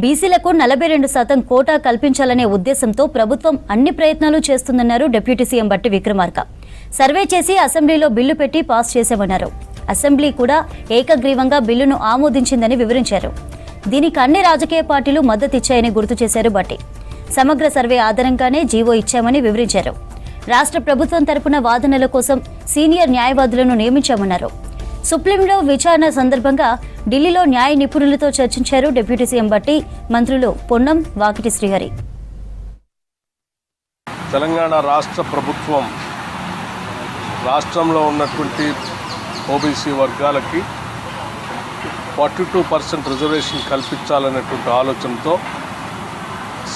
బీసీలకు 42% కోటా కల్పించాలనే ఉద్దేశంతో ప్రభుత్వం అన్ని ప్రయత్నాలు చేస్తుందన్నారు డిప్యూటీ సీఎం బట్టి విక్రమార్క. సర్వే చేసి అసెంబ్లీలో బిల్లు పెట్టి పాస్ చేశామన్నారు. అసెంబ్లీ కూడా ఏకగ్రీవంగా బిల్లును ఆమోదించిందని వివరించారు. దీనికి అన్ని రాజకీయ పార్టీలు మద్దతిచ్చాయని గుర్తు చేశారు బట్టి. సమగ్ర సర్వే ఆధారంగానే జీవో ఇచ్చామని వివరించారు. రాష్ట్ర ప్రభుత్వం తరపున వాదనల కోసం సీనియర్ న్యాయవాదులను నియమించామన్నారు. సుప్రీంలో విచారణ సందర్భంగా ఢిల్లీలో న్యాయ నిపుణులతో చర్చించారు డిప్యూటీ సీఎం బట్టి, మంత్రులు పొన్నం, వాకిటి శ్రీహరి. తెలంగాణ రాష్ట్ర ప్రభుత్వం రాష్ట్రంలో ఉన్నటువంటి ఓబీసీ వర్గాలకి 42% రిజర్వేషన్ కల్పించాలనేటువంటి ఆలోచనతో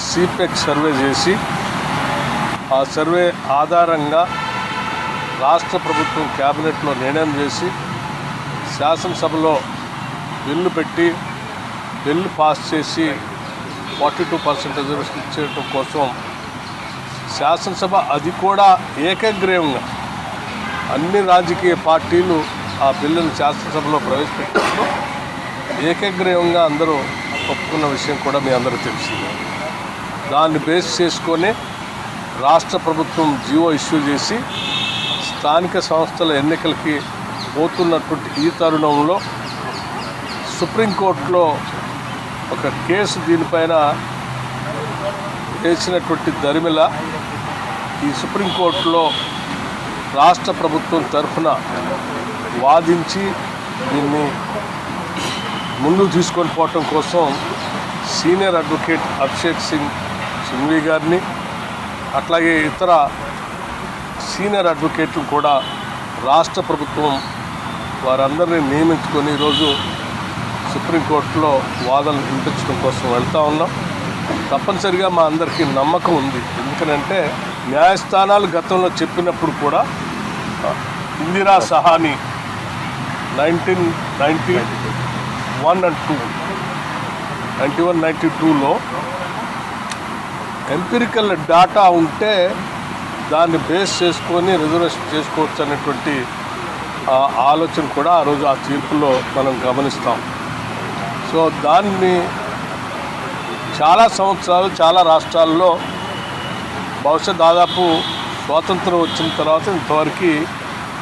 సిపెక్ సర్వే చేసి ఆ సర్వే ఆధారంగా రాష్ట్ర ప్రభుత్వం క్యాబినెట్లో నిర్ణయం చేసి శాసనసభలో బిల్లు పెట్టి బిల్లు పాస్ చేసి 42% రిజర్వేషన్ ఇచ్చేయడం కోసం శాసనసభ అది కూడా ఏకగ్రీవంగా అన్ని రాజకీయ పార్టీలు ఆ బిల్లును శాసనసభలో ప్రవేశపెట్టినప్పుడు ఏకగ్రీవంగా అందరూ ఒప్పుకున్న విషయం కూడా మీ అందరూ తెలిసిందే. దాన్ని బేస్ చేసుకొని రాష్ట్ర ప్రభుత్వం జీవో ఇష్యూ చేసి స్థానిక సంస్థల ఎన్నికలకి పోతున్నటువంటి ఈ తరుణంలో సుప్రీంకోర్టులో ఒక కేసు దీనిపైన వేసినటువంటి దరిమిల ఈ సుప్రీంకోర్టులో రాష్ట్ర ప్రభుత్వం తరఫున వాదించి దీన్ని ముందుకు తీసుకొని పోవటం కోసం సీనియర్ అడ్వకేట్ అభిషేక్ సింగ్ సింఘ్వి గారిని అట్లాగే ఇతర సీనియర్ అడ్వకేట్లు కూడా రాష్ట్ర ప్రభుత్వం వారందరినీ నియమించుకొని ఈరోజు సుప్రీంకోర్టులో వాదనలు వినిపించడం కోసం వెళ్తూ ఉన్నాం. తప్పనిసరిగా మా అందరికీ నమ్మకం ఉంది. ఎందుకనంటే న్యాయస్థానాలు గతంలో చెప్పినప్పుడు కూడా ఇందిరా సహాని 1991 and 92లో ఎంపిరికల్ డాటా ఉంటే దాన్ని బేస్ చేసుకొని రిజర్వేషన్ చేసుకోవచ్చు అనేటువంటి ఆలోచన కూడా ఆ రోజు ఆ తీర్పులో మనం గమనిస్తాం. సో దాన్ని చాలా సంవత్సరాలు చాలా రాష్ట్రాల్లో బహుశా దాదాపు స్వాతంత్రం వచ్చిన తర్వాత ఇంతవరకు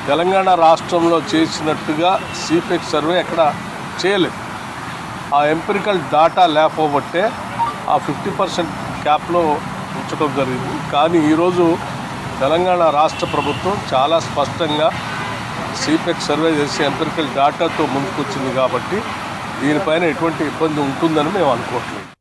తెలంగాణ రాష్ట్రంలో చేసినట్టుగా సిపెక్ సర్వే ఎక్కడ చేయలేదు. ఆ ఎంపిరికల్ డాటా లేకపోబట్టే ఆ 50% క్యాప్లో ఉంచడం జరిగింది. కానీ ఈరోజు తెలంగాణ రాష్ట్ర ప్రభుత్వం చాలా స్పష్టంగా సిపెక్ సర్వే చేసి ఎంపిరికల్ డాటాతో ముందుకొచ్చింది కాబట్టి దీనిపైన ఎటువంటి ఇబ్బంది ఉంటుందని మేము అనుకోవట్లేదు.